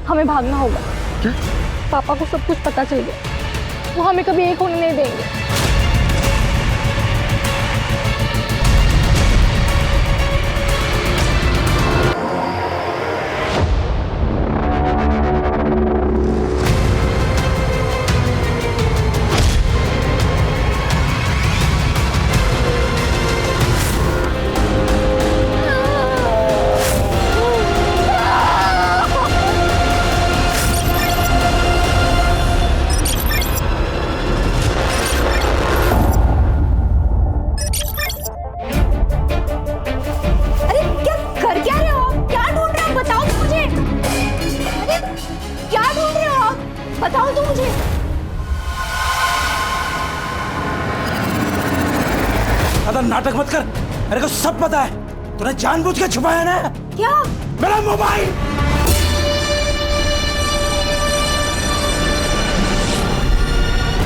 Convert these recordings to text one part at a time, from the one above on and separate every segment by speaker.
Speaker 1: हमें भागना होगा।
Speaker 2: क्या?
Speaker 1: पापा को सब कुछ पता चल गया, वो हमें कभी एक होने नहीं देंगे। बताओ तो मुझे।
Speaker 2: ज्यादा नाटक मत कर, मेरे को सब पता है। तूने जानबूझ के छुपाया ना।
Speaker 1: क्या?
Speaker 2: मेरा मोबाइल।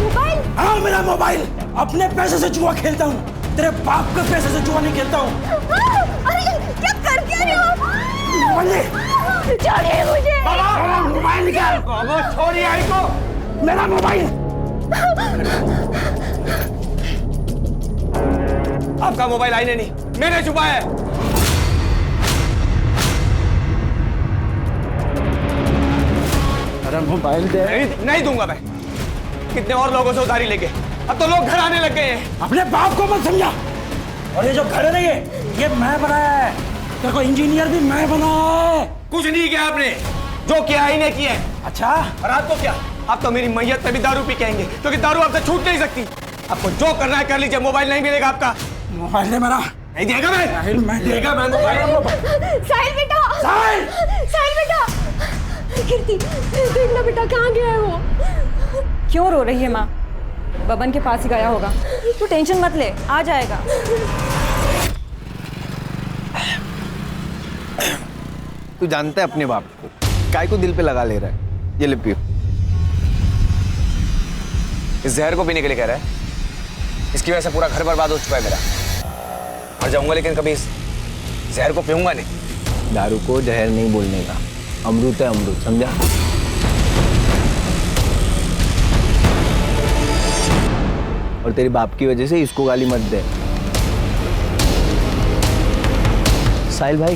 Speaker 1: मोबाइल?
Speaker 2: हाँ, मेरा मोबाइल। अपने पैसे से जुआ खेलता हूँ, तेरे बाप के पैसे से जुआ नहीं खेलता हूँ।
Speaker 1: अरे क्या कर क्या रहे हो? छोड़िए मुझे।
Speaker 2: मेरा मोबाइल निकाल। छोड़िए आई को। मेरा मोबाइल।
Speaker 3: आपका मोबाइल आई ने नहीं, मैंने छुपाया है।
Speaker 2: मेरा मोबाइल दे।
Speaker 3: नहीं दूंगा मैं। कितने और लोगों से उधारी लेके अब तो लोग घर आने लग गए हैं।
Speaker 2: अपने बाप को मत समझा। और ये जो घर है ना, ये मैं बनाया है। तेरे को इंजीनियर भी मैं बनाया है।
Speaker 3: कुछ नहीं किया आपने, जो किया ही नहीं किया है।
Speaker 2: अच्छा,
Speaker 3: और आपको क्या? आप तो मेरी मैयत पे भी दारू पी के आएंगे, क्योंकि दारू आपसे छूट नहीं सकती। आपको जो करना है कर लीजिए, मोबाइल नहीं मिलेगा आपका।
Speaker 2: मोबाइल दे मेरा।
Speaker 3: नहीं देगा मैं देगा मैं मोबाइल।
Speaker 1: साहिल बेटा,
Speaker 2: साहिल!
Speaker 1: साहिल बेटा। कीर्ति देखना बेटा, कहाँ गया है वो?
Speaker 4: क्यों रो रही है माँ? बबन के पास ही गया होगा, तू टेंशन मत ले, आ जाएगा।
Speaker 3: तू जानता है अपने बाप को, काय को दिल पे लगा ले रहा है। ये ले पियो। इस जहर को पीने के लिए कह रहा है। इसकी वजह से पूरा घर बर्बाद हो चुका है मेरा। मर जाऊंगा लेकिन कभी इस जहर को पीऊंगा नहीं।
Speaker 5: दारू को जहर नहीं बोलने का, अमृत है अमृत, समझा? और तेरे बाप की वजह से इसको गाली मत दे। साहिल भाई,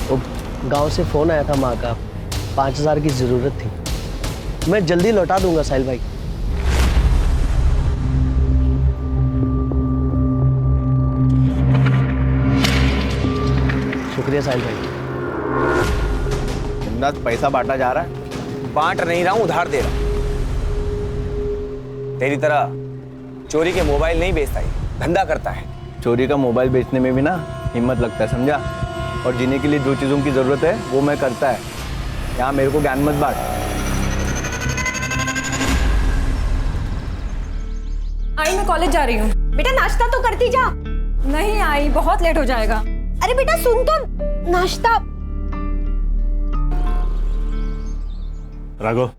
Speaker 5: वो गांव से फोन आया था माँ का, 5000 की जरूरत थी। मैं जल्दी लौटा दूंगा साहिल भाई। शुक्रिया साहिल भाई।
Speaker 3: दिन पैसा बांटा जा रहा है। बांट नहीं रहा हूं, उधार दे रहा हूं। तेरी तरह चोरी के मोबाइल नहीं बेचता, है धंधा करता है।
Speaker 5: चोरी का मोबाइल बेचने में भी ना हिम्मत लगता है, समझा? और जीने के लिए जो चीज़ों की ज़रूरत है वो मैं करता है। यहाँ मेरे को ज्ञान मत बांट।
Speaker 4: आई मैं कॉलेज जा रही हूँ।
Speaker 1: बेटा नाश्ता तो करती जा।
Speaker 4: नहीं आई, बहुत लेट हो जाएगा।
Speaker 1: अरे बेटा सुन तो, नाश्ता।
Speaker 6: राघव,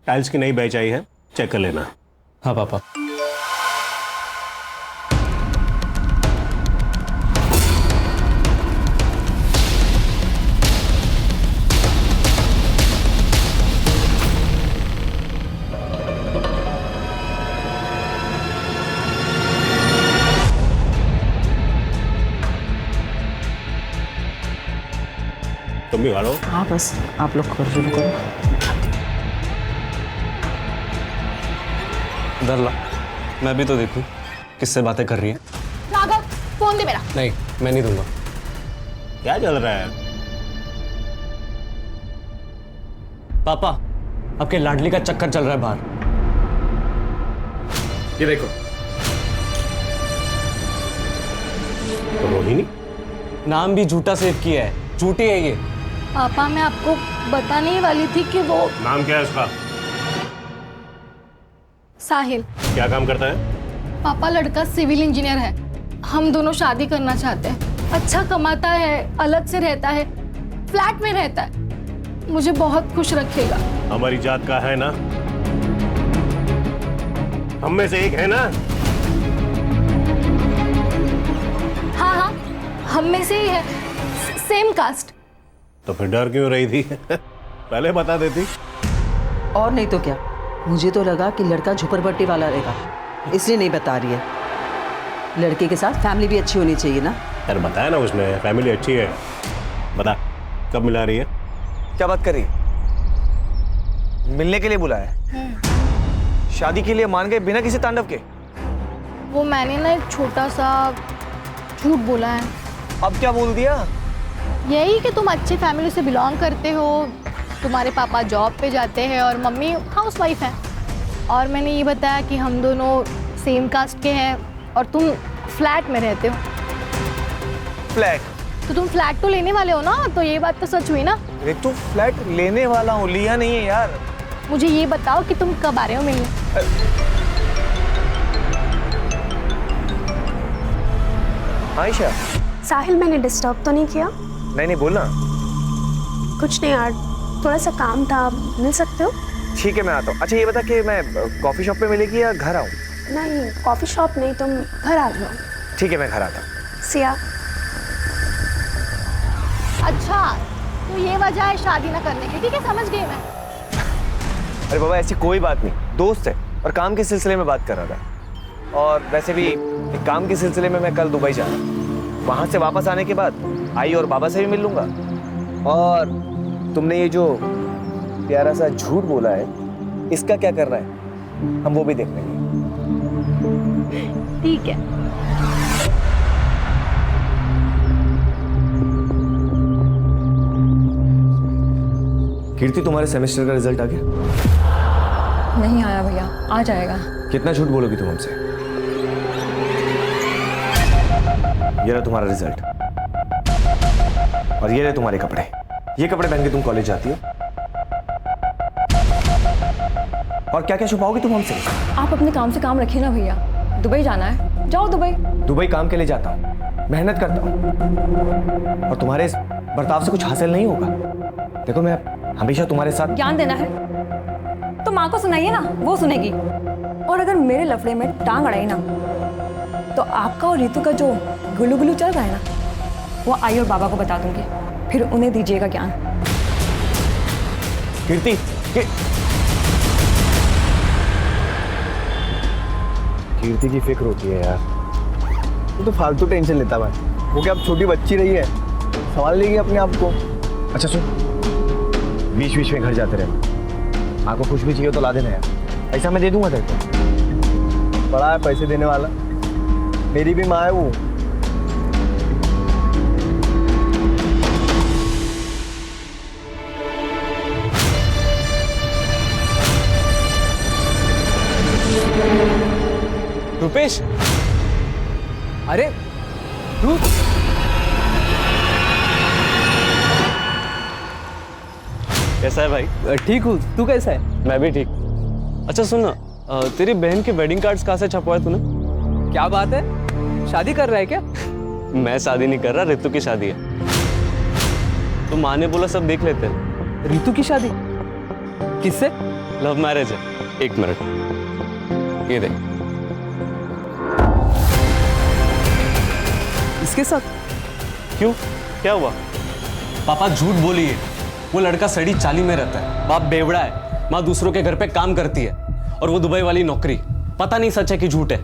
Speaker 6: टाइल्स की नई बैच आई है, चेक कर लेना।
Speaker 7: हाँ पापा।
Speaker 6: तुम भी वालो।
Speaker 4: हाँ बस आप लोग कर शुरू करो।
Speaker 7: इधर ला, मैं भी तो देखूं किससे बातें कर रही है।
Speaker 1: राघव फोन दे मेरा।
Speaker 7: नहीं, मैं नहीं दूंगा।
Speaker 6: क्या चल रहा है?
Speaker 7: पापा, आपके लाडली का चक्कर चल रहा है बाहर। ये देखो।
Speaker 6: रोहिणी?
Speaker 7: नाम भी झूठा सेव किया है, झूठी है ये।
Speaker 1: पापा मैं आपको बताने ही वाली थी कि वो
Speaker 6: नाम क्या है उसका?
Speaker 1: साहिल।
Speaker 6: क्या काम करता है?
Speaker 1: पापा लड़का सिविल इंजीनियर है। हम दोनों शादी करना चाहते हैं। अच्छा कमाता है, अलग से रहता है, फ्लैट में रहता है, मुझे बहुत खुश रखेगा।
Speaker 6: हमारी जात का है ना? हम में से एक है ना?
Speaker 1: हाँ हाँ, हम में से ही है, सेम कास्ट।
Speaker 6: तो फिर डर क्यों रही थी? पहले बता देती।
Speaker 8: और नहीं तो क्या, मुझे तो लगा कि लड़का झुपड़पट्टी वाला रहेगा, इसलिए नहीं बता रही है। लड़के के साथ फैमिली भी अच्छी होनी चाहिए ना।
Speaker 6: यार बताया ना उसने, फैमिली अच्छी है। बता कब मिला रही है?
Speaker 3: क्या बात कर रही है? मिलने के लिए बुलाया है? शादी के लिए मान गए बिना किसी तांडव के?
Speaker 1: वो मैंने ना एक छोटा सा झूठ बोला है।
Speaker 3: अब क्या बोल दिया?
Speaker 1: यही कि तुम अच्छी फैमिली से बिलोंग करते हो, तुम्हारे पापा जॉब पे जाते हैं और मम्मी हाउसवाइफ है। और मैंने ये बताया कि हम दोनों सेम कास्ट के हैं और तुम फ्लैट में रहते हो।
Speaker 3: फ्लैट?
Speaker 1: तो तुम फ्लैट तो लेने वाले हो ना, तो ये बात तो सच हुई ना।
Speaker 3: रितु फ्लैट लेने वाला हूँ, लिया नहीं है यार।
Speaker 1: मुझे ये बताओ कि तुम कब आ रहे हो मिलने?
Speaker 3: आयशा।
Speaker 9: साहिल, मैंने डिस्टर्ब तो नहीं किया?
Speaker 3: नहीं बोलना।
Speaker 9: कुछ नहीं यार, थोड़ा सा काम था, मिल सकते हो?
Speaker 3: ठीक है मैं आता हूँ। अच्छा ये बता कि मैं कॉफी शॉप पे मिलेगी या घर आऊँ?
Speaker 9: नहीं, कॉफ़ी शॉप नहीं, तुम घर आ जाओ।
Speaker 3: ठीक है मैं घर आता हूँ।
Speaker 9: सिया।
Speaker 1: अच्छा, तो ये वजह है शादी ना करने की। ठीक है, समझ गई मैं।
Speaker 3: अरे बाबा ऐसी कोई बात नहीं, दोस्त है और काम के सिलसिले में बात कर रहा था। और वैसे भी काम के सिलसिले में मैं कल दुबई जा रहा हूँ। वहाँ से वापस आने के बाद आई और बाबा से भी मिल लूँगा। और तुमने ये जो प्यारा सा झूठ बोला है, इसका क्या करना है हम वो भी देख लेंगे।
Speaker 1: ठीक है।
Speaker 3: कीर्ति, तुम्हारे सेमेस्टर का रिजल्ट आ गया?
Speaker 4: नहीं आया भैया, आ जाएगा।
Speaker 3: कितना झूठ बोलोगी तुम हमसे? ये रहा तुम्हारा रिजल्ट और ये रहे तुम्हारे कपड़े। ये कपड़े पहन के तुम कॉलेज जाती हो और क्या क्या छुपाओगी तुम हमसे?
Speaker 4: आप अपने काम से काम रखिए ना भैया। दुबई जाना है, जाओ दुबई।
Speaker 3: दुबई काम के लिए जाता हूँ, मेहनत करता हूँ और तुम्हारे इस बर्ताव से कुछ हासिल नहीं होगा। देखो मैं हमेशा तुम्हारे साथ।
Speaker 4: ज्ञान देना है तो माँ को सुनाइए ना, वो सुनेगी। और अगर मेरे लफड़े में टांग अड़ाई ना, तो आपका और रितु का जो गुलू गुलू चल रहा है ना, वो आई और बाबा को बता दूंगी, फिर उन्हें दीजिएगा ज्ञान।
Speaker 3: कीर्ति कीर्ति की फिक्र होती है यार।
Speaker 5: वो तो फालतू टेंशन लेता भाई। वो क्या अब छोटी बच्ची रही है, संभाल लेगी अपने आप को।
Speaker 3: अच्छा सुन, बीच बीच में घर जाते रहना। माँ को कुछ भी चाहिए तो ला देना यार, पैसा मैं दे दूंगा तेरे को।
Speaker 5: बड़ा है पैसे देने वाला, मेरी भी माँ है वो।
Speaker 7: रुपेश, अरे तू कैसा है भाई?
Speaker 5: ठीक हूँ, तू कैसा है?
Speaker 7: मैं भी ठीक। अच्छा सुन ना, तेरी बहन के वेडिंग कार्ड्स कहाँ से छपवाए तूने?
Speaker 5: क्या बात है, शादी कर रहा है क्या?
Speaker 7: मैं शादी नहीं कर रहा, रितु की शादी है। तो माँ ने बोला सब देख लेते हैं।
Speaker 5: रितु की शादी किससे?
Speaker 7: लव मैरिज है। एक मिनट, ये देख।
Speaker 5: इसके साथ?
Speaker 7: क्यों, क्या हुआ? पापा झूठ बोलिए, वो लड़का सड़ी चाली में रहता है, बाप बेवड़ा है, माँ दूसरों के घर पे काम करती है और वो दुबई वाली नौकरी। पता नहीं सच है कि झूठ है।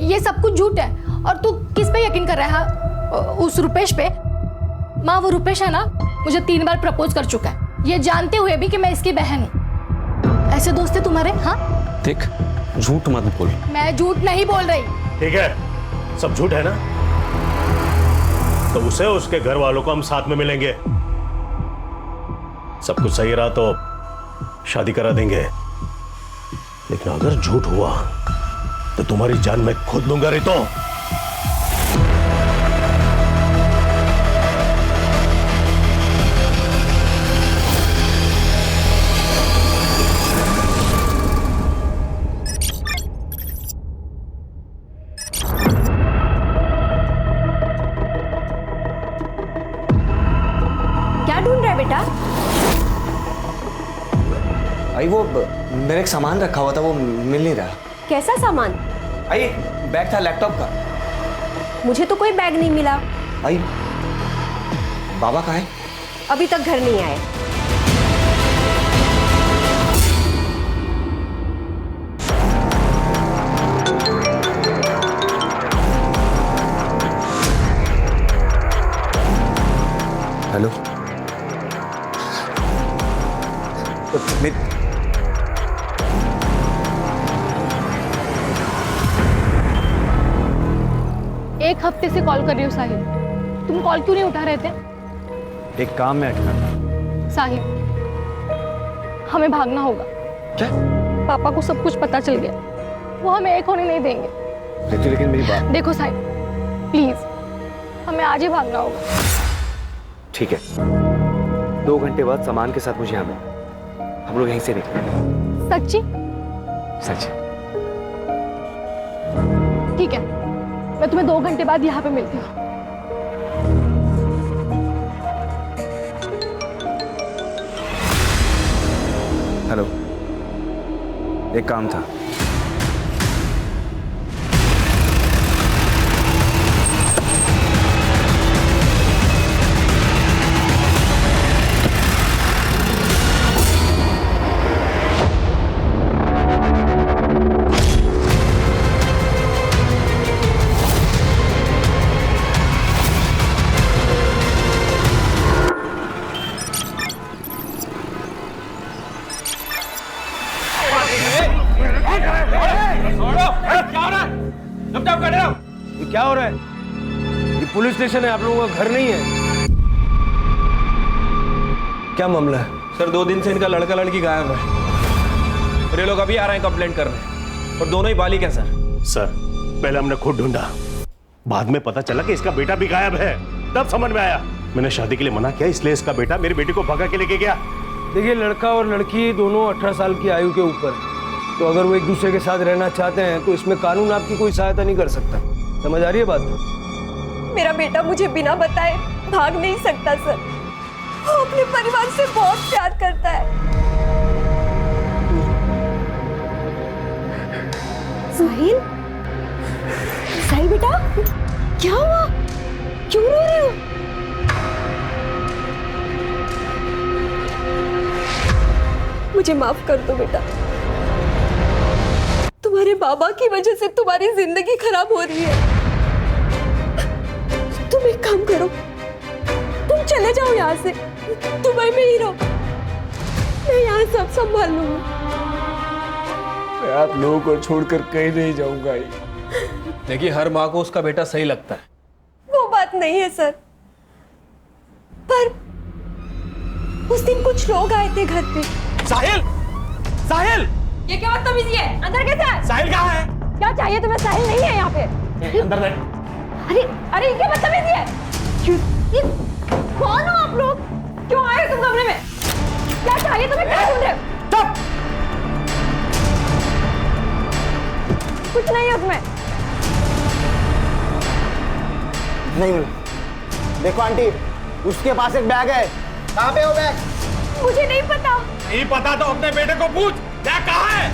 Speaker 1: ये सब कुछ झूठ है। और तू किस पे यकीन कर रहा है? उस रुपेश पे? माँ, वो रुपेश है ना, मुझे 3 बार प्रपोज कर चुका है, ये जानते हुए भी कि मैं इसकी बहन हूँ। ऐसे दोस्त है तुम्हारे? हाँ
Speaker 7: देख, झूठ मत बोल।
Speaker 1: मैं झूठ नहीं बोल रही।
Speaker 6: ठीक है, सब झूठ है ना, तो उसे उसके घर वालों को हम साथ में मिलेंगे। सब कुछ सही रहा तो शादी करा देंगे, लेकिन अगर झूठ हुआ तो तुम्हारी जान मैं खुद लूंगा रितो।
Speaker 4: क्या ढूंढ रहा है बेटा?
Speaker 3: आई वो मेरे एक सामान रखा हुआ था, वो मिल नहीं रहा।
Speaker 9: कैसा सामान?
Speaker 3: आई बैग था लैपटॉप का।
Speaker 9: मुझे तो कोई बैग नहीं मिला।
Speaker 3: आई बाबा कहाँ है?
Speaker 10: अभी तक घर नहीं आए।
Speaker 3: हेलो
Speaker 1: एक हफ्ते से कॉल कर रही हूँ साहिल, तुम कॉल क्यों नहीं उठा रहे थे?
Speaker 3: एक काम में अटका था।
Speaker 1: साहिल, हमें भागना होगा।
Speaker 3: क्या?
Speaker 1: पापा को सब कुछ पता चल गया, वो हमें एक होने नहीं देंगे।
Speaker 3: रितु लेकिन मेरी बात।
Speaker 1: देखो साहिल, प्लीज हमें आज ही भागना होगा।
Speaker 3: ठीक है, 2 घंटे बाद सामान के साथ मुझे यहाँ मिल, हम लोग यहीं से निकलेंगे।
Speaker 1: सच्ची?
Speaker 3: सच।
Speaker 1: ठीक है, मैं तुम्हें 2 घंटे बाद यहाँ पे मिलती हूँ।
Speaker 3: हेलो, एक काम था।
Speaker 5: ये क्या हो रहा है? ये पुलिस स्टेशन है, आप लोगों का घर नहीं है। क्या मामला है?
Speaker 7: सर 2 दिन से इनका लड़का लड़की गायब है और ये लोग अभी आ रहे हैं कंप्लेंट करने, और दोनों ही बालिग हैं सर।
Speaker 6: सर पहले हमने खुद ढूंढा, बाद में पता चला कि इसका बेटा भी गायब है, तब समझ में आया। मैंने शादी के लिए मना किया, इसलिए इसका बेटा मेरी बेटी को भगा के लेके गया।
Speaker 5: देखिए, लड़का और लड़की दोनों 18 साल की आयु के ऊपर है, तो अगर वो एक दूसरे के साथ रहना चाहते हैं तो इसमें कानून आपकी कोई सहायता नहीं कर सकता। समझ आ रही है बात?
Speaker 4: मेरा बेटा मुझे बिना बताए भाग नहीं सकता सर, वो अपने परिवार से बहुत प्यार करता है।
Speaker 10: साहिल, साहिल बेटा, क्या हुआ? क्यों रो रहे हो?
Speaker 4: मुझे माफ कर दो बेटा, तुम्हारे बाबा की वजह से तुम्हारी जिंदगी खराब हो रही है। तुम एक काम करो, तुम चले जाओ यहाँ से, दुबई में ही रहो, मैं यहाँ सब संभाल लूंगा।
Speaker 5: मैं आप लोगों को छोड़कर कहीं नहीं जाऊंगा।
Speaker 7: देखिए, हर माँ को उसका बेटा सही लगता है।
Speaker 4: वो बात नहीं है सर, पर उस दिन कुछ लोग आए थे घर पे।
Speaker 7: साहिल! साहिल!
Speaker 4: ये क्या बदतमीजी है? अंदर कैसे है?
Speaker 7: साहिल कहाँ है?
Speaker 4: क्या चाहिए तुम्हें? साहिल नहीं है यहाँ पे।
Speaker 7: अंदर नहीं।
Speaker 4: अरे अरे, ये क्या बदतमीजी है? ये कौन हो आप लोग? क्यों आए हो तुम कमरे में? क्या चाहिए तुम्हें? क्या ढूंढ रहे हो?
Speaker 7: चुप!
Speaker 4: कुछ नहीं है उसमें।
Speaker 5: नहीं, देखो आंटी, उसके पास एक बैग है। कहाँ पे वो बैग?
Speaker 4: मुझे नहीं पता।
Speaker 7: नहीं पता तो अपने बेटे को पूछ, क्या कहाँ है?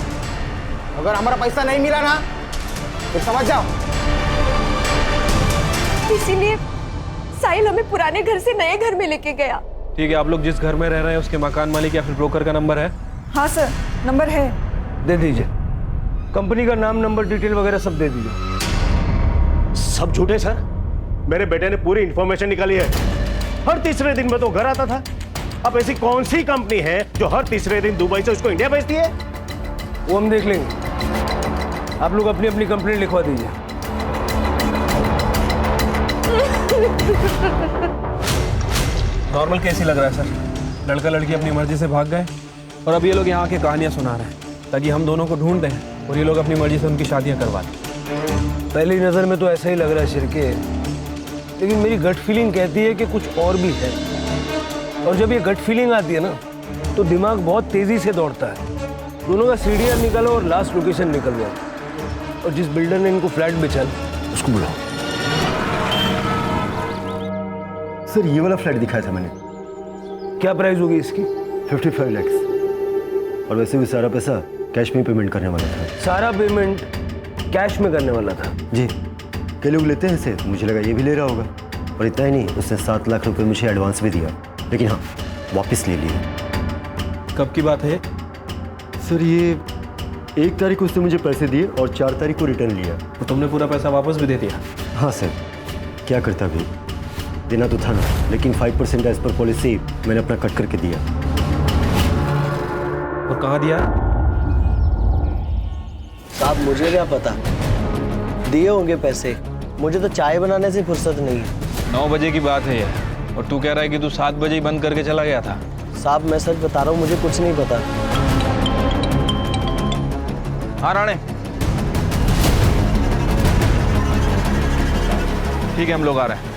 Speaker 5: अगर हमारा पैसा नहीं मिला ना तो समझ जाओ।
Speaker 4: इसीलिए साहिल हमें पुराने घर से नए घर में लेके गया।
Speaker 7: ठीक है, आप लोग जिस घर में रह रहे हैं उसके मकान मालिक या फिर ब्रोकर का नंबर है?
Speaker 4: हाँ सर, नंबर है।
Speaker 5: दे दीजिए, कंपनी का नाम, नंबर, डिटेल वगैरह सब दे दीजिए।
Speaker 6: सब झूठे सर, मेरे बेटे ने पूरी इंफॉर्मेशन निकाली है। हर तीसरे दिन में तो घर आता था। अब ऐसी कौन सी कंपनी है जो हर तीसरे दिन दुबई से उसको इंडिया भेजती है?
Speaker 5: वो हम देख लेंगे, आप लोग अपनी अपनी कंप्लेंट लिखवा दीजिए।
Speaker 7: नॉर्मल केस ही लग रहा है सर। लड़का लड़की अपनी मर्जी से भाग गए और अब ये लोग यहाँ आके कहानियां सुना रहे हैं ताकि हम दोनों को ढूंढ दें और ये लोग अपनी मर्जी से उनकी शादियां करवा दें।
Speaker 5: पहली नज़र में तो ऐसा ही लग रहा है शिरके, लेकिन मेरी गट फीलिंग कहती है कि कुछ और भी है। और जब ये गट फीलिंग आती है ना तो दिमाग बहुत तेज़ी से दौड़ता है। दोनों का सीढ़ियाँ निकालो और लास्ट लोकेशन निकल जाओ, और जिस बिल्डर ने इनको फ्लैट बेचा उसको बुलाओ।
Speaker 11: सर, ये वाला फ्लैट दिखाया था मैंने।
Speaker 5: क्या प्राइस होगी इसकी?
Speaker 11: 55 लाख। और वैसे भी सारा पैसा कैश में पेमेंट करने वाला था।
Speaker 5: सारा पेमेंट कैश में करने वाला था?
Speaker 11: जी, कई लोग लेते हैं इसे, तो मुझे लगा ये भी ले रहा होगा। और इतना ही नहीं, उसने 7 लाख रुपए मुझे एडवांस भी दिया। लेकिन हाँ, वापस ले लिए।
Speaker 12: कब की बात है?
Speaker 11: सर ये 1 तारीख को उसने मुझे पैसे दिए और 4 तारीख को रिटर्न लिया।
Speaker 12: तो तुमने पूरा पैसा वापस भी दे दिया?
Speaker 11: हाँ सर, क्या करता भी, देना तो था ना, लेकिन 5% एज पर पॉलिसी मैंने अपना कट करके दिया।
Speaker 12: और कहाँ दिया?
Speaker 13: साहब मुझे क्या पता, दिए होंगे पैसे, मुझे तो चाय बनाने से फुर्सत नहीं है।
Speaker 12: 9 बजे की बात है ये, और तू कह रहा है कि तू 7 बजे ही बंद करके चला गया था।
Speaker 13: साहब मैं सच बता रहा हूँ, मुझे कुछ नहीं पता।
Speaker 12: हाँ राणे, ठीक है हम लोग आ रहे हैं।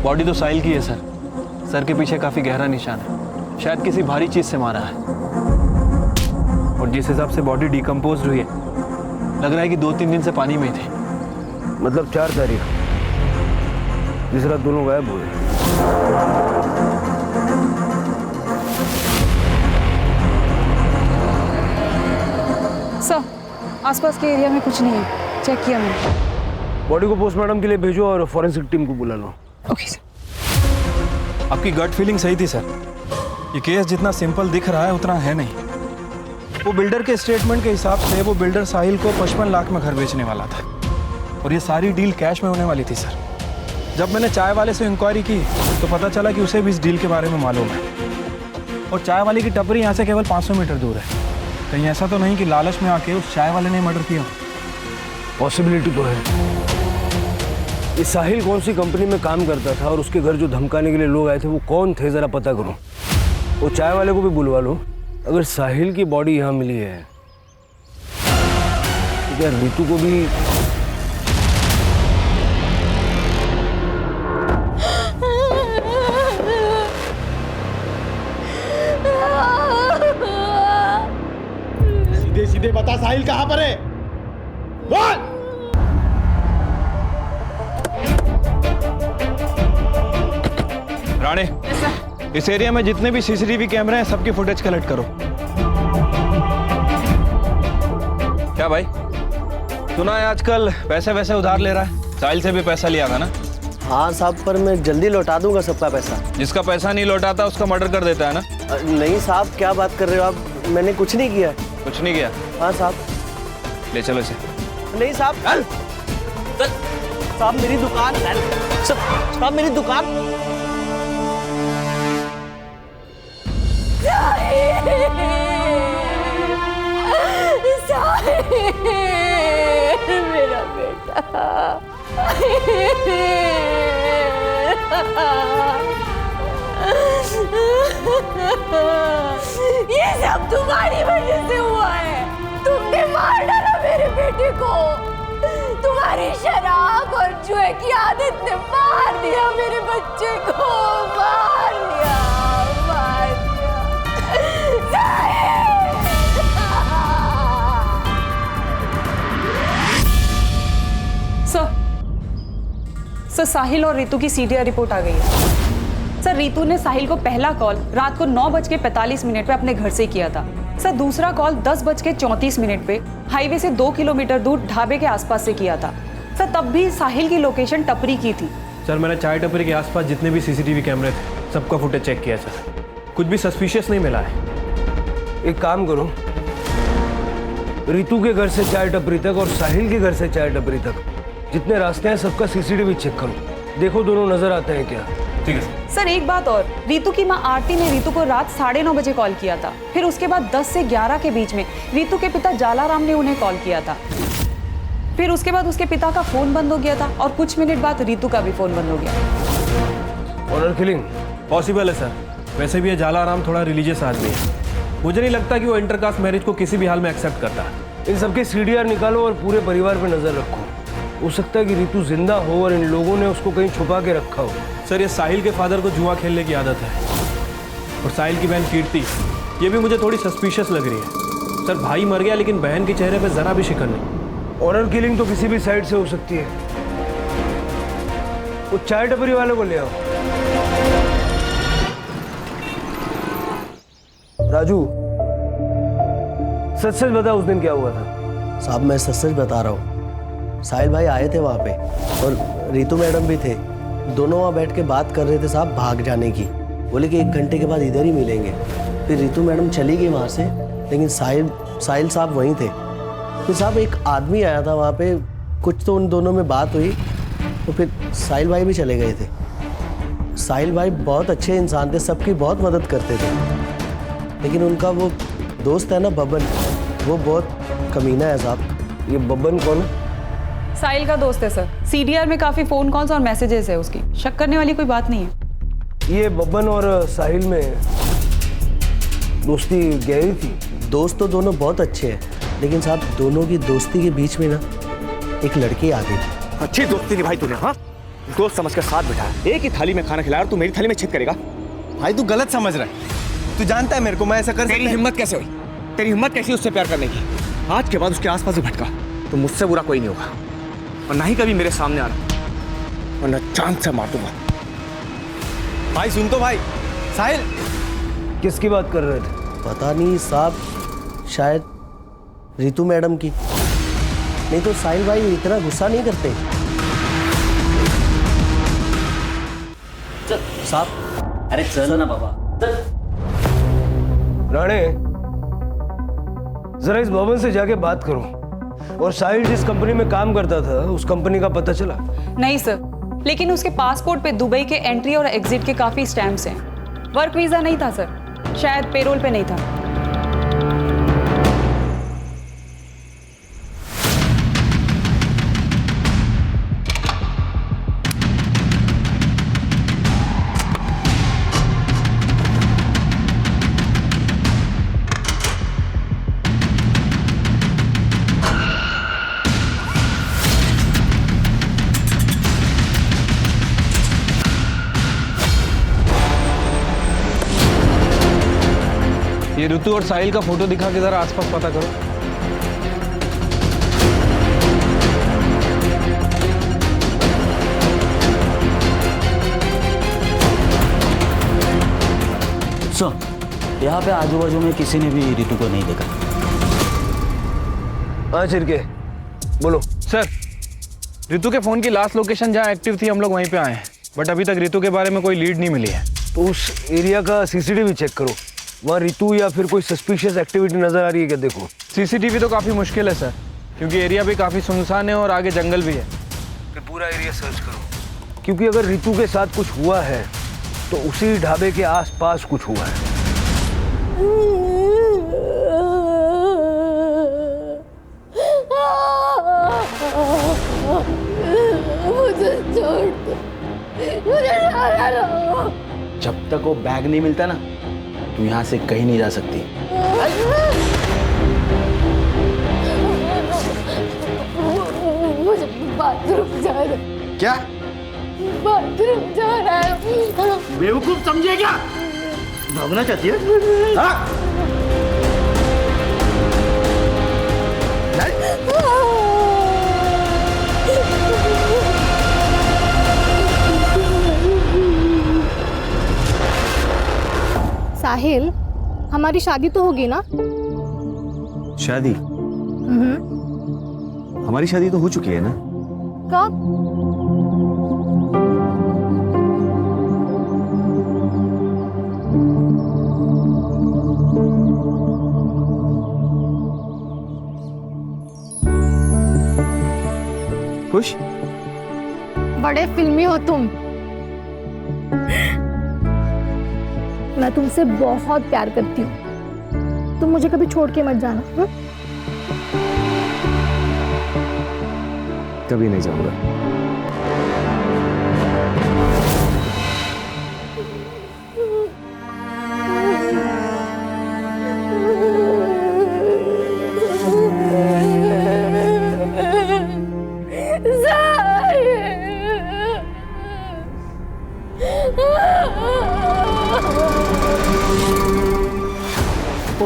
Speaker 12: बॉडी तो साहिल की है सर। सर के पीछे काफी गहरा निशान है, शायद किसी भारी चीज से मारा है। और जिस हिसाब से बॉडी डिकम्पोज हुई है, लग रहा है कि 2-3 दिन से पानी में ही थे।
Speaker 5: मतलब 4 तारीख, जिस रात दोनों गायब हुए।
Speaker 4: सर आसपास के एरिया में कुछ नहीं है, चेक किया मैंने।
Speaker 5: बॉडी को पोस्टमार्टम के लिए भेजो और फॉरेंसिक टीम को बुला लो।
Speaker 4: Okay sir.
Speaker 12: आपकी गट फीलिंग सही थी सर। ये केस जितना सिंपल दिख रहा है उतना है नहीं। वो बिल्डर के स्टेटमेंट के हिसाब से वो बिल्डर साहिल को 55 लाख में घर बेचने वाला था, और ये सारी डील कैश में होने वाली थी सर। जब मैंने चाय वाले से इंक्वायरी की तो पता चला कि उसे भी इस डील के बारे में मालूम है, और चाय वाले की टपरी यहाँ से केवल 500 मीटर दूर है। कहीं ऐसा तो नहीं कि लालच में आके उस चाय वाले ने मर्डर किया?
Speaker 5: पॉसिबिलिटी तो है। ये साहिल कौन सी कंपनी में काम करता था और उसके घर जो धमकाने के लिए लोग आए थे वो कौन थे, जरा पता करो। वो चाय वाले को भी बुलवा लो। अगर साहिल की बॉडी यहाँ मिली है तो क्या ऋतु को भी?
Speaker 6: सीधे सीधे बता साहिल कहाँ पर है? बोल। राणे, इस एरिया में जितने भी सीसीटीवी कैमरे हैं सबकी फुटेज कलेक्ट करो। क्या भाई, सुना है आजकल पैसे वैसे उधार ले रहा है? साहिल से भी पैसा लिया था ना?
Speaker 13: हाँ साहब, पर मैं जल्दी लौटा दूंगा सबका पैसा।
Speaker 12: जिसका पैसा नहीं लौटाता उसका मर्डर कर देता है ना?
Speaker 13: नहीं साहब, क्या बात कर रहे हो आप? मैंने कुछ नहीं किया।
Speaker 12: कुछ नहीं किया?
Speaker 13: हाँ साहब।
Speaker 12: ले चलो इसे।
Speaker 13: नहीं साहब, साहब मेरी दुकान, साहब मेरी दुकान।
Speaker 10: मेरा बेटा, ये सब तुम्हारी वजह से हुआ है। तुमने मार डाला मेरे बेटे को। तुम्हारी शराब और जुए की आदत ने मार दिया मेरे बच्चे को, मार दिया, मार दिया।
Speaker 4: सर साहिल और रितु की सीडीआर रिपोर्ट आ गई है। सर रितु ने साहिल को पहला कॉल रात को 9:45 पे अपने घर से किया था। सर दूसरा कॉल 10:34 पे हाईवे से 2 किलोमीटर दूर ढाबे के आसपास से किया था। सर तब भी साहिल की लोकेशन टपरी की थी।
Speaker 12: सर मैंने चाय टपरी के आसपास जितने भी सीसीटीवी कैमरे थे सबका फुटेज चेक किया सर, कुछ भी सस्पिशियस नहीं मिला है।
Speaker 5: एक काम करो, रितु के घर से चाय टपरी तक और साहिल के घर से चाय टपरी तक जितने रास्ते हैं सबका सीसीटीवी चेक करो, देखो दोनों नजर आते हैं क्या।
Speaker 12: ठीक है
Speaker 4: सर एक बात और, रितु की मां आरती ने रितु को रात 9:30 बजे कॉल किया था। फिर उसके बाद 10 से 11 के बीच में रितु के पिता जालाराम ने उन्हें कॉल किया था। फिर उसके बाद उसके पिता का फोन बंद हो गया था और कुछ मिनट बाद रितु का भी फोन बंद हो गया।
Speaker 5: ऑनर किलिंग
Speaker 12: पॉसिबल है सर। वैसे भी ये जालाराम थोड़ा रिलीजियस आदमी है, मुझे नहीं लगता कि वो इंटरकास्ट मैरिज को किसी भी हाल में एक्सेप्ट करता है।
Speaker 5: इन सबके सीडीआर निकालो और पूरे परिवार पे नजर रखो। हो सकता है कि रितु जिंदा हो और इन लोगों ने उसको कहीं छुपा के रखा हो।
Speaker 12: सर ये साहिल के फादर को जुआ खेलने की आदत है और साहिल की बहन कीर्ति, ये भी मुझे थोड़ी सस्पिशियस लग रही है। सर भाई मर गया लेकिन बहन के चेहरे पे जरा भी शिकन नहीं।
Speaker 5: ऑनर किलिंग तो किसी भी साइड से हो सकती है। वो चाय टपरी वाले को ले आओ। राजू, सच सच बता, उस दिन क्या हुआ था?
Speaker 13: साहब मैं सच सच बता रहा हूँ। साहिल भाई आए थे वहाँ पे और रितु मैडम भी थे। दोनों वहाँ बैठ के बात कर रहे थे साहब भाग जाने की। बोले कि 1 घंटे के बाद इधर ही मिलेंगे। फिर रितु मैडम चली गई वहाँ से, लेकिन साहिल साहब वहीं थे। फिर साहब एक आदमी आया था वहाँ पे, कुछ तो उन दोनों में बात हुई तो फिर साहिल भाई भी चले गए थे। साहिल भाई बहुत अच्छे इंसान थे, सबकी बहुत मदद करते थे, लेकिन उनका वो दोस्त है ना बबन, वो बहुत कमीना है साहब।
Speaker 5: ये बबन कौन है?
Speaker 14: साहिल का दोस्त है सर। सीडीआर में काफी फोन कॉल्स और मैसेजेस है उसकी। शक करने वाली कोई बात नहीं है।
Speaker 5: ये बबन और साहिल में दोस्ती गहरी थी?
Speaker 13: दोस्त तो दोनों बहुत अच्छे हैं, लेकिन साहब दोनों की दोस्ती के बीच में ना एक लड़की आ गई।
Speaker 3: अच्छी दोस्ती निभाई तूने, हाँ? दोस्त समझ कर साथ बिठाया, एक ही थाली में खाना खिलाया और तू मेरी थाली में छेद करेगा?
Speaker 15: भाई तू गलत समझ रहा है। तू जानता है मेरे को, मैं ऐसा कर
Speaker 3: तेरी हिम्मत कैसे हुई? तेरी हिम्मत कैसी उससे प्यार करने की? आज के बाद उसके आसपास ही भटका तो मुझसे बुरा कोई नहीं होगा, और ना ही कभी मेरे सामने आना, वरना चांद से मार दूंगा।
Speaker 15: भाई सुन तो भाई। साहिल
Speaker 5: किसकी बात कर रहे थे?
Speaker 13: पता नहीं साहब, शायद रितु मैडम की। नहीं तो साहिल भाई इतना गुस्सा नहीं करते साहब।
Speaker 2: अरे चल ना बाबा, चल।
Speaker 5: राणे, जरा इस भवन से जाके बात करो। और साहिल जिस कंपनी में काम करता था उस कंपनी का पता चला?
Speaker 14: नहीं सर, लेकिन उसके पासपोर्ट पे दुबई के एंट्री और एग्जिट के काफी स्टैम्प्स हैं। वर्क वीजा नहीं था सर, शायद पेरोल पे नहीं था।
Speaker 12: ये ऋतु और साहिल का फोटो दिखा के जरा आसपास पता करो।
Speaker 2: सर, यहाँ पे आजू बाजू में किसी ने भी रितु को नहीं देखा।
Speaker 5: हाँ चिरके, बोलो।
Speaker 12: सर, रितु के फोन की लास्ट लोकेशन जहाँ एक्टिव थी हम लोग वहीं पे आए हैं, बट अभी तक रितु के बारे में कोई लीड नहीं मिली है।
Speaker 5: तो उस एरिया का सीसीटीवी चेक करो, वहाँ रितु या फिर कोई सस्पिशियस एक्टिविटी नजर आ रही है क्या? देखो।
Speaker 12: सीसीटीवी तो काफी मुश्किल है सर, क्योंकि एरिया भी काफी सुनसान है और आगे जंगल भी है।
Speaker 5: फिर पूरा एरिया सर्च करो, क्योंकि अगर रितु के साथ कुछ हुआ है तो उसी ढाबे के आसपास कुछ हुआ है।
Speaker 10: मुझे छोड़ दो, मुझे जाने दो।
Speaker 2: जब तक वो बैग नहीं मिलता ना, तू यहाँ से कहीं नहीं जा सकती।
Speaker 10: मुझे बाथरूम जाना है।
Speaker 2: क्या?
Speaker 10: बाथरूम जाना है।
Speaker 2: बेवकूफ समझे क्या? भागना चाहती है? हाँ?
Speaker 1: साहिल, हमारी शादी तो होगी ना?
Speaker 3: शादी? हमारी शादी तो हो चुकी है ना?
Speaker 1: कब?
Speaker 3: खुश?
Speaker 1: बड़े फिल्मी हो तुम। मैं तुमसे बहुत प्यार करती हूँ, तुम मुझे कभी छोड़ के मत जाना। हा?
Speaker 3: कभी नहीं जाऊंगा।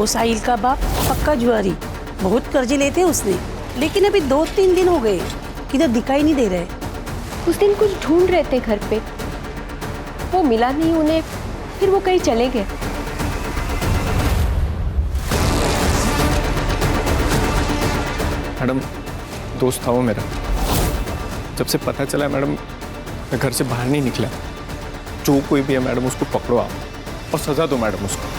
Speaker 16: वो साहिल का बाप पक्का जुआरी, बहुत कर्जे लेते उसने, लेकिन अभी 2-3 दिन हो गए किधर दिखाई नहीं दे रहे।
Speaker 9: उस दिन कुछ ढूंढ रहे थे घर पे, वो मिला नहीं उन्हें, फिर वो कहीं चले गए।
Speaker 12: मैडम दोस्त था वो मेरा, जब से पता चला मैडम मैं घर से बाहर नहीं निकला। जो कोई भी है मैडम उसको पकड़ो आप और सजा दो मैडम उसको।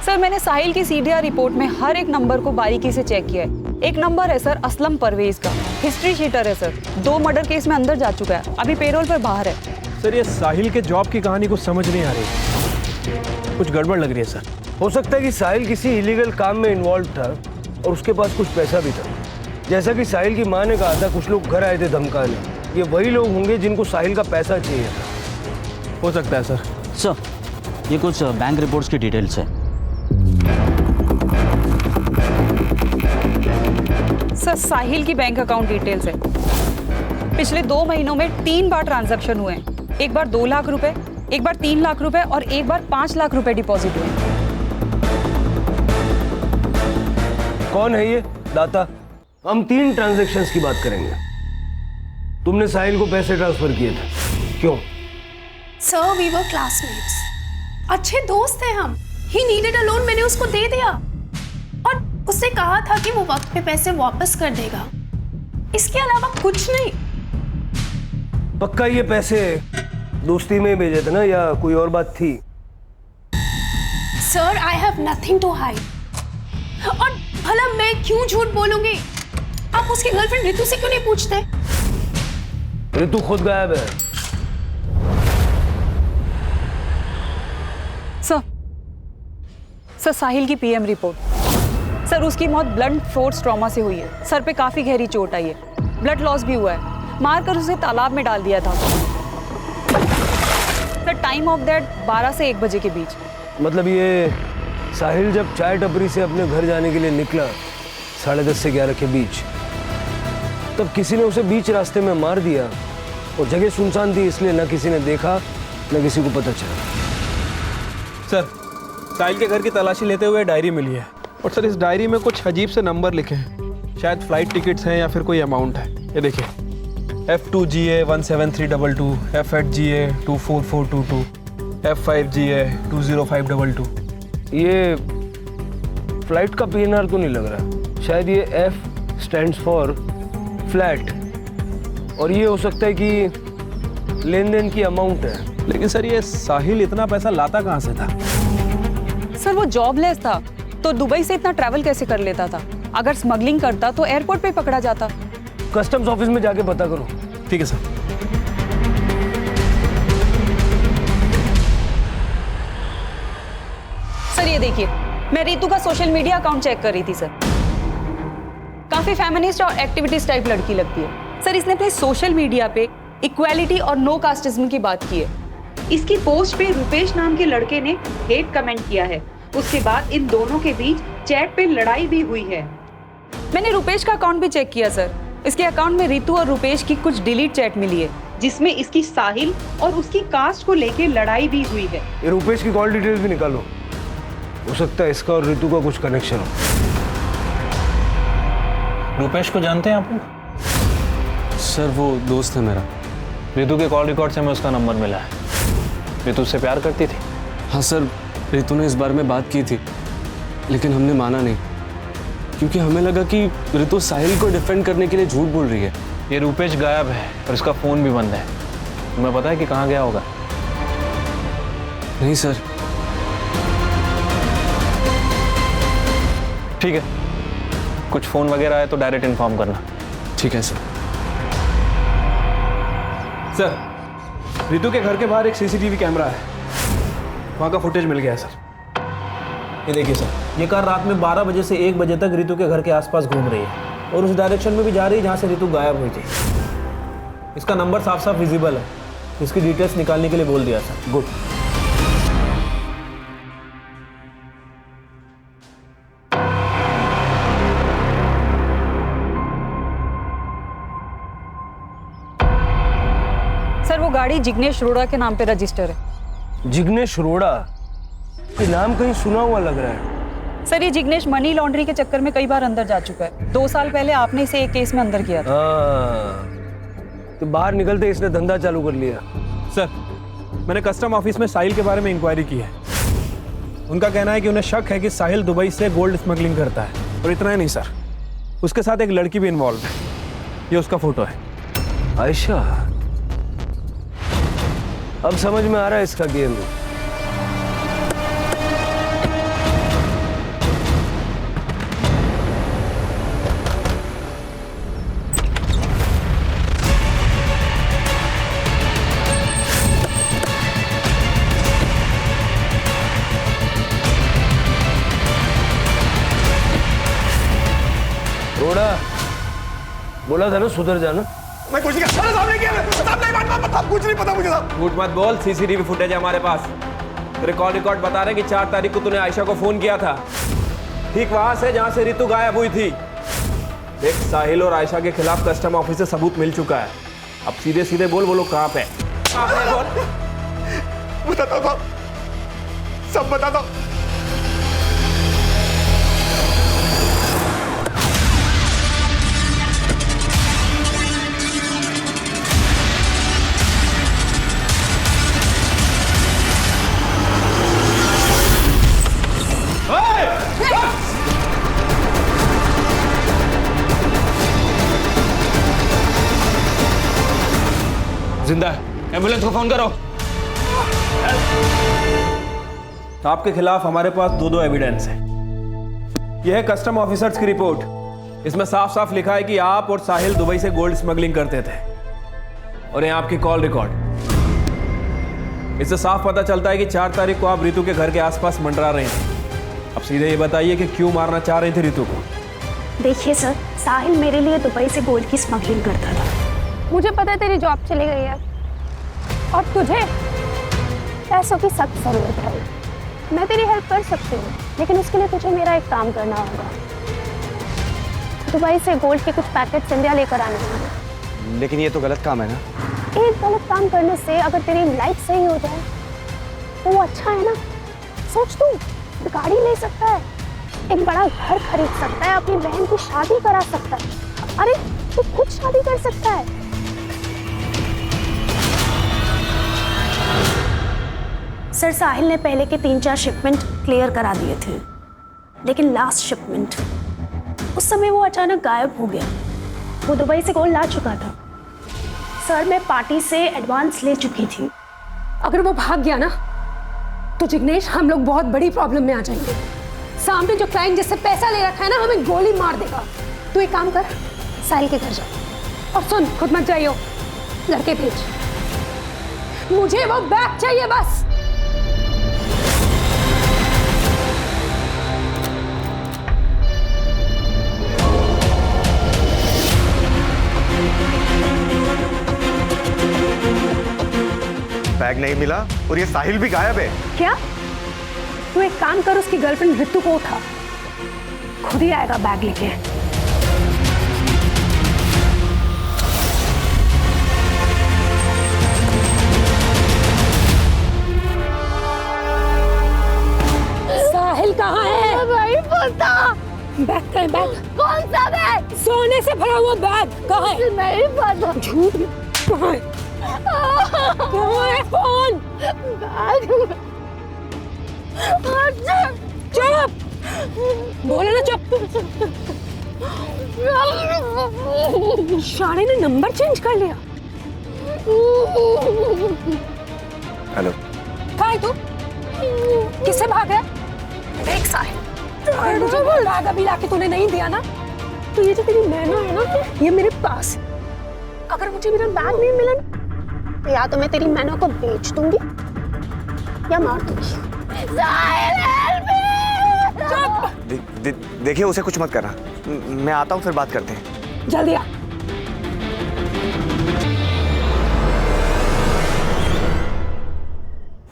Speaker 14: सर मैंने साहिल की सीडीआर रिपोर्ट में हर एक नंबर को बारीकी से चेक किया है। एक नंबर है सर असलम परवेज का, हिस्ट्री शीटर है सर, 2 मर्डर केस में अंदर जा चुका है, अभी पेरोल पर बाहर है।
Speaker 5: सर ये साहिल के जॉब की कहानी को समझ नहीं आ रही, कुछ गड़बड़ लग रही है सर। हो सकता है कि साहिल किसी इलीगल काम में इन्वॉल्व था और उसके पास कुछ पैसा भी था। जैसा कि साहिल की माँ ने कहा था, कुछ लोग घर आए थे धमकाने, ये वही लोग होंगे जिनको साहिल का पैसा चाहिए था।
Speaker 2: हो सकता है सर। सर ये कुछ बैंक रिपोर्ट्स की डिटेल्स है।
Speaker 14: सर साहिल की बैंक अकाउंट डिटेल्स है। पिछले 2 महीनों में 3 बार ट्रांजैक्शन हुए हैं, एक बार 2 लाख रुपए, एक बार 3 लाख रुपए और एक बार 5 लाख रुपए डिपॉजिट हुए।
Speaker 5: कौन है ये दाता? हम 3 ट्रांजैक्शंस की बात करेंगे। तुमने साहिल को पैसे ट्रांसफर किए थे, क्यों?
Speaker 9: सर वी वर क्लासमेट्स, अच्छे दोस्त थे हम। ही नीडेड अ लोन, मैंने उसको दे दिया और उससे कहा था कि वो वक्त पे पैसे वापस कर देगा, इसके अलावा कुछ नहीं।
Speaker 5: पक्का ये पैसे दोस्ती में भेजे थे ना, या कोई और बात थी?
Speaker 9: Sir I have nothing to hide. और भला मैं क्यों झूठ बोलूंगी? आप उसकी गर्लफ्रेंड रितु से क्यों नहीं पूछते?
Speaker 5: रितु खुद गायब है।
Speaker 14: सर साहिल की पीएम रिपोर्ट। सर उसकी मौत ब्लंट फोर्स ट्रॉमा से हुई है, सर पे काफी गहरी चोट आई है, ब्लड लॉस भी हुआ है, मारकर उसे तालाब में डाल दिया था। सर टाइम ऑफ डेथ 12 से 1 बजे के बीच।
Speaker 5: मतलब ये साहिल जब चाय टपरी से अपने घर जाने के लिए निकला 10:30 से 11 के बीच, तब किसी ने उसे बीच रास्ते में मार दिया और जगह सुनसान थी, इसलिए ना किसी ने देखा ना किसी को पता चला।
Speaker 12: सर साहिल के घर की तलाशी लेते हुए डायरी मिली है और सर इस डायरी में कुछ अजीब से नंबर लिखे हैं, शायद फ्लाइट टिकट्स हैं या फिर कोई अमाउंट है। ये देखिए F2GA 17322, F8GA 24422, F5GA 20522।
Speaker 5: ये फ्लाइट का PNR तो नहीं लग रहा, शायद ये F स्टैंड्स फॉर फ्लैट, और ये हो सकता है कि लेन देन की अमाउंट है।
Speaker 12: लेकिन सर ये साहिल इतना पैसा लाता कहाँ से था?
Speaker 14: सर वो जॉबलेस था, तो दुबई से इतना ट्रैवल कैसे कर लेता था? अगर स्मगलिंग करता तो एयरपोर्ट पे पकड़ा जाता।
Speaker 5: कस्टम्स ऑफिस में जाके पता करो।
Speaker 12: ठीक है सर।
Speaker 14: सर ये देखिए, मैं रितु का सोशल मीडिया अकाउंट चेक कर रही थी सर, काफी फेमिनिस्ट और एक्टिविटीज टाइप लड़की लगती है। सर इसने अपने सोशल मीडिया पे इक्वालिटी और नो कास्टिज्म की बात की है।
Speaker 17: इसकी पोस्ट पे रुपेश नाम के लड़के ने हेट कमेंट किया है, उसके बाद इन दोनों के बीच चैट पे लड़ाई भी हुई है।
Speaker 14: मैंने रुपेश का अकाउंट भी चेक किया सर, इसके अकाउंट में रितु और रुपेश की कुछ डिलीट चैट मिली है,
Speaker 17: जिसमें इसकी साहिल और उसकी कास्ट को लेके लड़ाई भी हुई है।
Speaker 5: ये रुपेश की कॉल डिटेल्स भी निकालो, हो सकता है इसका और रितु का कुछ कनेक्शन हो।
Speaker 2: रुपेश को जानते हैं आप लोग?
Speaker 7: सर वो दोस्त है मेरा।
Speaker 2: रितु के कॉल रिकॉर्ड से हमें उसका नंबर मिला है। रितु उससे प्यार करती थी?
Speaker 7: हाँ सर, रितु ने इस बारे में बात की थी, लेकिन हमने माना नहीं, क्योंकि हमें लगा कि रितु साहिल को डिफेंड करने के लिए झूठ बोल रही है।
Speaker 2: ये रुपेश गायब है और इसका फ़ोन भी बंद है। तुम्हें पता है कि कहाँ गया होगा?
Speaker 7: नहीं सर।
Speaker 2: ठीक है, कुछ फ़ोन वगैरह आए तो डायरेक्ट इन्फॉर्म करना।
Speaker 7: ठीक है सर।
Speaker 12: सर रितु के घर के बाहर एक सीसीटीवी कैमरा है, वहाँ का फुटेज मिल गया है सर।
Speaker 2: ये देखिए सर, ये कार रात में 12 बजे से 1 बजे तक रितु के घर के आसपास घूम रही है और उस डायरेक्शन में भी जा रही है जहाँ से रितु गायब हुई थी। इसका नंबर साफ साफ विजिबल है, इसकी डिटेल्स निकालने के लिए बोल दिया सर। गुड।
Speaker 14: सर वो गाड़ी जिग्नेश रोड़ा के नाम पे रजिस्टर है।
Speaker 5: जिग्नेश रोड़ा? ये नाम कहीं सुना हुआ लग रहा है।
Speaker 14: सर ये जिग्नेश मनी लॉन्ड्री के चक्कर में कई बार अंदर जा चुका है। 2 साल पहले आपने इसे एक केस में अंदर किया था।
Speaker 5: तो बाहर निकलते इसने धंधा चालू कर लिया।
Speaker 2: सर, मैंने कस्टम ऑफिस में साहिल के बारे में इंक्वायरी की है। उनका कहना है कि उन्हें शक है कि साहिल दुबई से गोल्ड स्मगलिंग करता है। और इतना ही नहीं सर, उसके साथ एक लड़की भी इन्वॉल्व है। ये उसका फोटो है।
Speaker 5: आयशा, अब समझ में आ रहा है इसका गेम। बोला था ना सुधर जाना।
Speaker 15: मैं कुछ नहीं किया, सामने किया, सामने कुछ नहीं पता मुझे साहब।
Speaker 2: झूठ मत बोल, सीसीटीवी फुटेज है हमारे पास। तेरे कॉल रिकॉर्ड बता रहे कि 4 तारीख को तूने आयशा को फोन किया था, ठीक वहां से जहां से रितु गायब हुई थी। देख, साहिल और आयशा के खिलाफ कस्टम ऑफिस से सबूत मिल चुका है। अब सीधे सीधे बोल, वो लोग कहां पे हैं? बोल।
Speaker 15: बताता हूं, सब बताता हूं।
Speaker 2: जिंदा है, एम्बुलेंस को फोन करो। आपके खिलाफ हमारे पास 2 एविडेंस है। यह है कस्टम ऑफिसर्स की रिपोर्ट। इसमें साफ साफ लिखा है कि आप और साहिल दुबई से गोल्ड स्मगलिंग करते थे। और यह आपकी कॉल रिकॉर्ड। इससे साफ पता चलता है कि 4 तारीख को आप रितु के घर के आसपास मंडरा रहे थे। अब सीधे ये बताइए कि क्यों मारना चाह रहे थे रितु को?
Speaker 18: देखिए सर, साहिल मेरे लिए दुबई से गोल्ड की स्मगलिंग करता था।
Speaker 10: मुझे पता है तेरी जॉब चली गई है और तुझे पैसों की सख्त जरूरत है। मैं तेरी हेल्प कर सकती हूँ, लेकिन उसके लिए तुझे मेरा एक काम करना होगा। दुबई से गोल्ड के कुछ पैकेट्स इंडिया लेकर आने होंगे।
Speaker 3: लेकिन ये तो गलत काम है ना।
Speaker 10: एक गलत काम करने से अगर तेरी लाइफ सही हो जाए तो वो अच्छा है ना। सोच, तू गाड़ी ले सकता है, एक बड़ा घर खरीद सकता है, अपनी बहन की शादी करा सकता है। अरे तू खुद शादी कर सकता है।
Speaker 18: सर, साहिल ने पहले के 3-4 शिपमेंट क्लियर करा दिए थे, लेकिन लास्ट शिपमेंट उस समय वो अचानक गायब हो गया। वो दुबई से गोल्ड ला चुका था। सर, मैं पार्टी से एडवांस ले चुकी थी।
Speaker 19: अगर वो भाग गया ना तो जिग्नेश, हम लोग बहुत बड़ी प्रॉब्लम में आ जाएंगे। सामने जो क्लाइंट जिससे पैसा ले रखा है ना, हमें गोली मार देगा। तू एक काम कर, साहिल के घर जा और सुन, खुद मत जाइयो, लड़के भेज। मुझे वो बैग चाहिए बस।
Speaker 3: बैग नहीं मिला और ये साहिल भी गायब है।
Speaker 19: क्या? तू एक काम कर, उसकी गर्लफ्रेंड रितु को उठा, खुद ही आएगा बैग लेके। साहिल कहाँ है?
Speaker 10: नहीं पता।
Speaker 19: बैग का है, बैग।
Speaker 10: कौन सा बैग?
Speaker 19: सोने से भरा हुआ बैग कहाँ है?
Speaker 10: नहीं पता।
Speaker 19: झूठ। कहाँ है? कहाँ है फोन? चुप, बोले ना चुप। शाने ने नंबर चेंज कर लिया।
Speaker 3: हेलो,
Speaker 19: कहाँ है तू? किससे भाग रहा है? देख साहिल, मुझे बैग अभी लाके तूने नहीं दिया ना, तो ये जो तेरी मैना है ना, ये मेरे पास। अगर मुझे मेरा बैग नहीं मिला तो या तो मैं तेरी मैना को बेच दूंगी या मार दूंगी।
Speaker 3: देखिए, उसे कुछ मत करना। मैं आता हूँ, फिर बात करते हैं।
Speaker 19: जल्दी आ।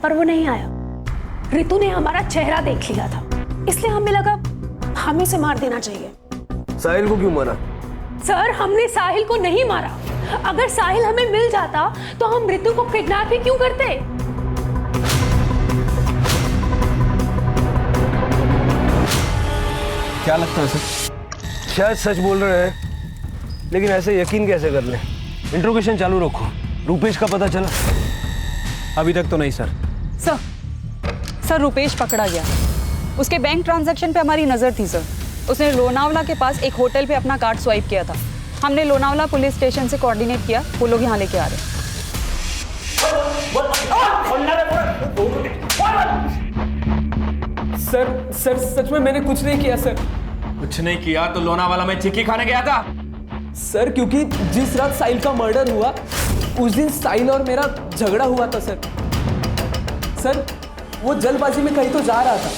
Speaker 18: पर वो नहीं आया। रितु ने हमारा चेहरा देख लिया था, इसलिए हमें लगा हमें से मार देना चाहिए।
Speaker 5: साहिल को क्यों मारा?
Speaker 19: सर, हमने साहिल को नहीं मारा। अगर साहिल हमें मिल जाता तो हम रितु को किडनैप ही क्यों करते?
Speaker 5: क्या लगता है सर? शायद सच बोल रहे हैं, लेकिन ऐसे यकीन कैसे कर लें? इंट्रोगेशन चालू रखो। रूपेश का पता चला?
Speaker 2: अभी तक तो नहीं सर।
Speaker 14: सर रुपेश पकड़ा गया। उसके बैंक ट्रांजैक्शन पे हमारी नज़र थी सर। उसने लोनावला के पास एक होटल पे अपना कार्ड स्वाइप किया था। हमने लोनावला पुलिस स्टेशन से कोऑर्डिनेट किया, वो लोग यहाँ लेके आ रहे हैं।
Speaker 20: सर सच में मैंने कुछ नहीं किया सर।
Speaker 12: कुछ नहीं किया तो लोनावाला में चिक्की खाने गया था?
Speaker 20: सर क्योंकि जिस रात साहिल का मर्डर हुआ उस दिन साहिल और मेरा झगड़ा हुआ था सर। सर वो जल्दबाजी में कहीं तो जा रहा था।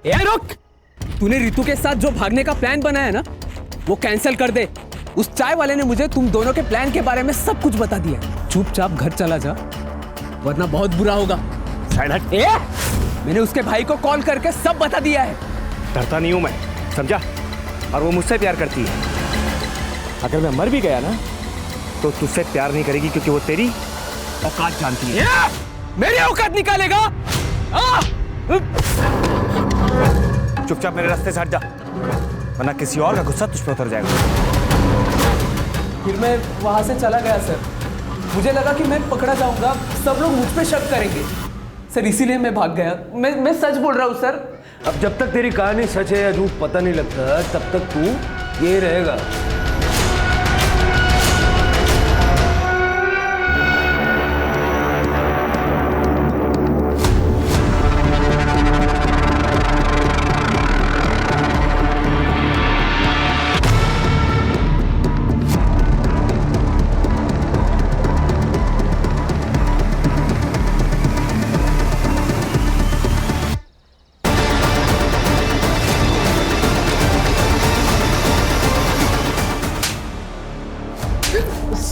Speaker 21: ए रुक! तूने रितु के साथ जो भागने का प्लान बनाया ना, वो कैंसिल कर दे। उस चाय वाले ने मुझे तुम दोनों के प्लान के बारे में सब कुछ बता दिया। चुपचाप घर चला जा, वरना बहुत बुरा होगा। ए! मैंने उसके भाई को कॉल करके सब बता दिया है।
Speaker 3: डरता नहीं हूं मैं, समझा? और वो मुझसे प्यार करती है। अगर मैं मर भी गया ना तो तुझसे प्यार नहीं करेगी, क्योंकि वो तेरी औकात जानती है।
Speaker 21: मेरी औकात निकालेगा?
Speaker 3: चुपचाप मेरे रास्ते से हट जा, वरना किसी और का गुस्सा तुझ पे उतर जाएगा।
Speaker 20: फिर मैं वहां से चला गया सर। मुझे लगा कि मैं पकड़ा जाऊंगा, सब लोग मुझ पे शक करेंगे सर, इसीलिए मैं भाग गया। मैं सच बोल रहा हूँ सर।
Speaker 5: अब जब तक तेरी कहानी सच है या झूठ पता नहीं लगता, तब तक तू ये रहेगा।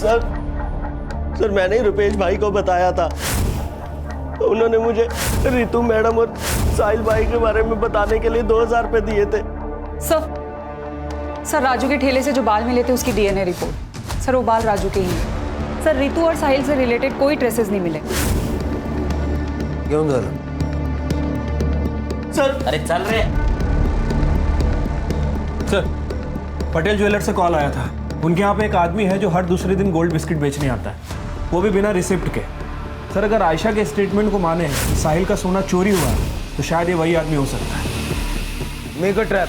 Speaker 13: सर मैंने ही रुपेश भाई को बताया था, तो उन्होंने मुझे रितु मैडम और साहिल भाई के बारे में बताने के लिए 2000 रुपए दिए थे।
Speaker 14: सर राजू के ठेले से जो बाल मिले थे उसकी डीएनए रिपोर्ट। सर वो बाल राजू के ही हैं। सर रितु और साहिल से रिलेटेड कोई ट्रेसेस नहीं मिले।
Speaker 5: क्यों
Speaker 13: सर?
Speaker 2: अरे चल रहे सर, पटेल ज्वेलर से कॉल आया था। उनके यहाँ पे एक आदमी है जो हर दूसरे दिन गोल्ड बिस्किट बेचने आता है, वो भी बिना रिसिप्ट के। सर अगर आयशा के स्टेटमेंट को माने कि साहिल का सोना चोरी हुआ तो शायद ये वही आदमी हो सकता है।
Speaker 5: Make a trap.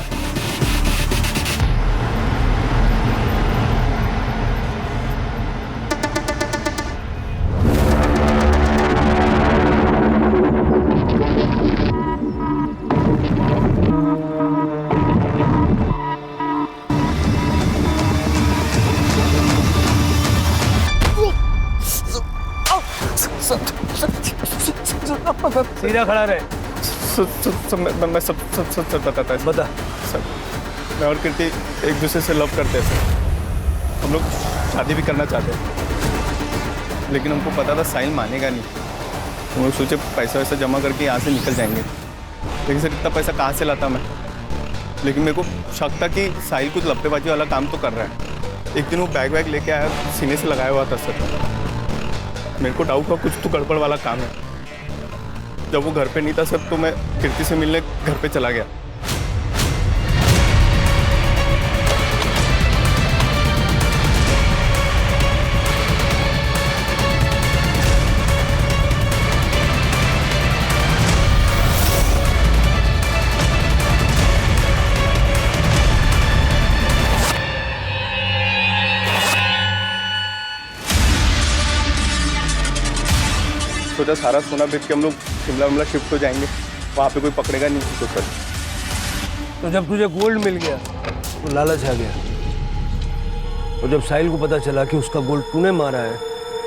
Speaker 5: सीधा खड़ा रहे।
Speaker 12: मैं सब बताता है।
Speaker 5: बता।
Speaker 12: सर मैं और कीर्ति एक दूसरे से लव करते हैं सर। हम लोग शादी भी करना चाहते हैं, लेकिन हमको पता था साहिल मानेगा नहीं। हम लोग सोचे पैसा वैसा जमा करके यहाँ से निकल जाएंगे, लेकिन सर इतना पैसा कहाँ से लाता मैं। लेकिन मेरे को शक था कि साहिल कुछ लपटेबाजी वाला काम तो कर रहा है। एक दिन वो बैग वैग लेके आया, सीने से लगाया हुआ था सर। मेरे को डाउट हुआ कुछ तो गड़बड़ वाला काम है। जब वो घर पे नहीं था सर, तो मैं कीर्ति से मिलने घर पे चला गया। सोचा सारा सोना बेच के हम लोग शिमला शिफ्ट हो जाएंगे, वहाँ पे कोई पकड़ेगा नहीं तो सर।
Speaker 5: तो जब तुझे गोल्ड मिल गया तो लालच आ गया, और जब साहिल को पता चला कि उसका गोल्ड तूने मारा है,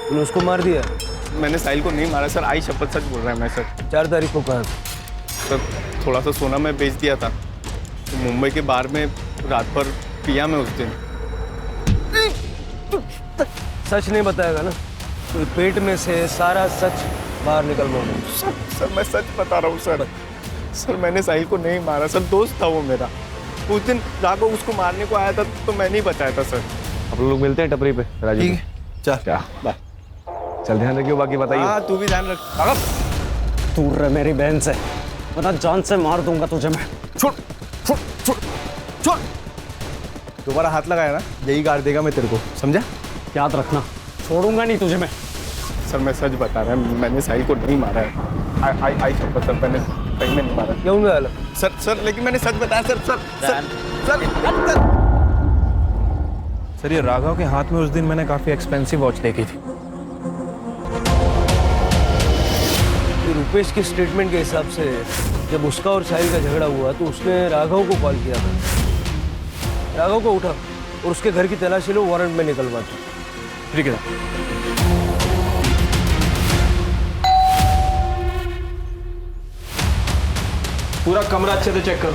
Speaker 5: तूने उसको मार दिया।
Speaker 12: मैंने साहिल को नहीं मारा सर, आई शपथ सच बोल रहा है मैं सर।
Speaker 5: 4 तारीख को कहा
Speaker 12: सर थोड़ा सा सोना मैं बेच दिया था, तो मुंबई के बार में रात भर पिया मैं उस दिन।
Speaker 5: सच नहीं बताएगा ना तो पेट में से सारा सच बाहर निकल गया।
Speaker 12: सर मैं सच बता रहा हूँ सर। सर मैंने साहिल को नहीं मारा सर, दोस्त था वो मेरा। उस दिन राघव उसको मारने को आया था तो मैं नहीं बचाया था सर।
Speaker 3: आप लोग मिलते हैं टपरी पे राजू।
Speaker 12: ठीक है चल
Speaker 3: क्या बाय। चल ध्यान रखियो, बाकी बताइए।
Speaker 12: हाँ तू भी ध्यान रख।
Speaker 7: दूर रह मेरी बहन से, वरना जान से मार दूंगा तुझे मैं।
Speaker 12: छोड़ छोड़ छोड़।
Speaker 15: छोड़। दोबारा हाथ लगाया ना यही गाड़ देगा मैं तेरे को, समझा?
Speaker 7: याद रखना, छोड़ूंगा नहीं तुझे मैं।
Speaker 15: सर मैं सच बता रहा हूँ, मैंने साहिल को नहीं मारा है। आई सर, मैंने सही में नहीं मारा।
Speaker 5: क्यों नहीं?
Speaker 15: सर लेकिन मैंने सच बताया सर।
Speaker 12: सर ये राघव के हाथ में उस दिन मैंने काफी एक्सपेंसिव वॉच देखी थी।
Speaker 5: रुपेश के स्टेटमेंट के हिसाब से जब उसका और साहिल का झगड़ा हुआ तो उसने राघव को कॉल किया था। राघव को उठा और उसके घर की तलाशी लो, वारंट में निकलवा दो।
Speaker 12: ठीक है।
Speaker 2: पूरा कमरा अच्छे से चेक करो।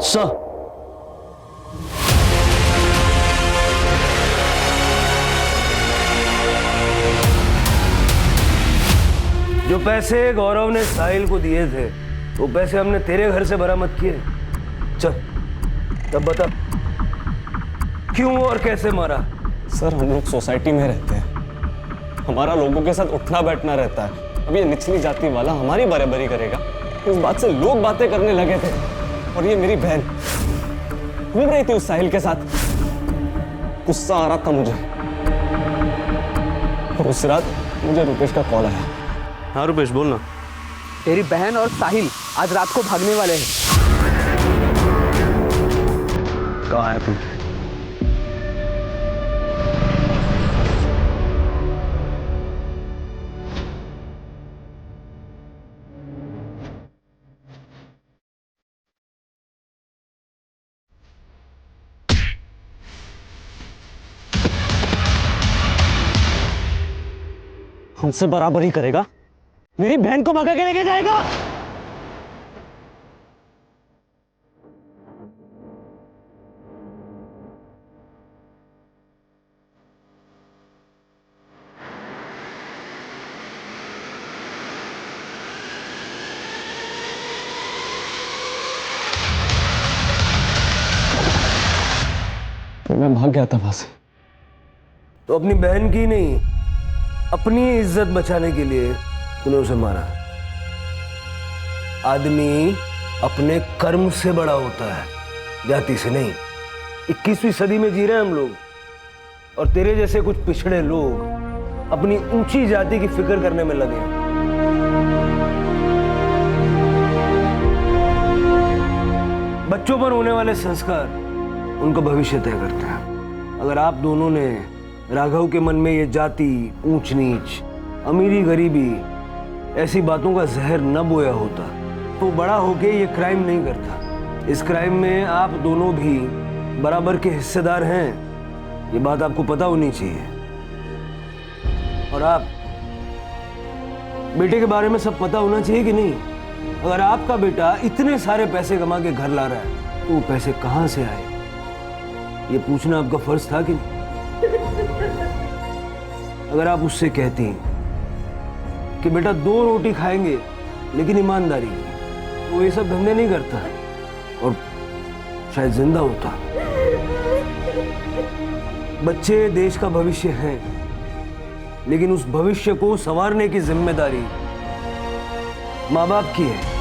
Speaker 5: सर जो पैसे गौरव ने साहिल को दिए थे वो पैसे हमने तेरे घर से बरामद किए। चल तब बता क्यों और कैसे मारा?
Speaker 7: सर हम लोग सोसाइटी में रहते हैं, हमारा लोगों के साथ उठना बैठना रहता है। अब ये निचली जाति वाला हमारी बराबरी करेगा, इस बात से लोग बातें करने लगे थे। और ये मेरी बहन घूम रही थी उस साहिल के साथ। गुस्सा आ रहा था मुझे, और उस रात मुझे रुपेश का कॉल आया।
Speaker 2: हाँ रुपेश बोलना।
Speaker 21: तेरी बहन और साहिल आज रात को भागने वाले हैं।
Speaker 2: कहाँ है तुम?
Speaker 7: हमसे बराबरी करेगा, मेरी बहन को भगा के लेके जाएगा। तो मैं भाग गया था वहां से।
Speaker 5: तो अपनी बहन की नहीं, अपनी इज्जत बचाने के लिए तूने उसे मारा। आदमी अपने कर्म से बड़ा होता है, जाति से नहीं। 21वीं सदी में जी रहे हैं हम लोग, और तेरे जैसे कुछ पिछड़े लोग अपनी ऊंची जाति की फिक्र करने में लगे। बच्चों पर होने वाले संस्कार उनका भविष्य तय करता है। अगर आप दोनों ने राघव के मन में ये जाति, ऊंच नीच, अमीरी गरीबी ऐसी बातों का जहर न बोया होता तो बड़ा होके ये क्राइम नहीं करता। इस क्राइम में आप दोनों भी बराबर के हिस्सेदार हैं, ये बात आपको पता होनी चाहिए। और आप बेटे के बारे में सब पता होना चाहिए कि नहीं? अगर आपका बेटा इतने सारे पैसे कमा के घर ला रहा है तो वो पैसे कहाँ से आए, ये पूछना आपका फर्ज था कि नहीं? अगर आप उससे कहती कि बेटा 2 रोटी खाएंगे लेकिन ईमानदारी, वो ये सब धंधे नहीं करता और शायद जिंदा होता। बच्चे देश का भविष्य हैं, लेकिन उस भविष्य को संवारने की जिम्मेदारी माँ बाप की है।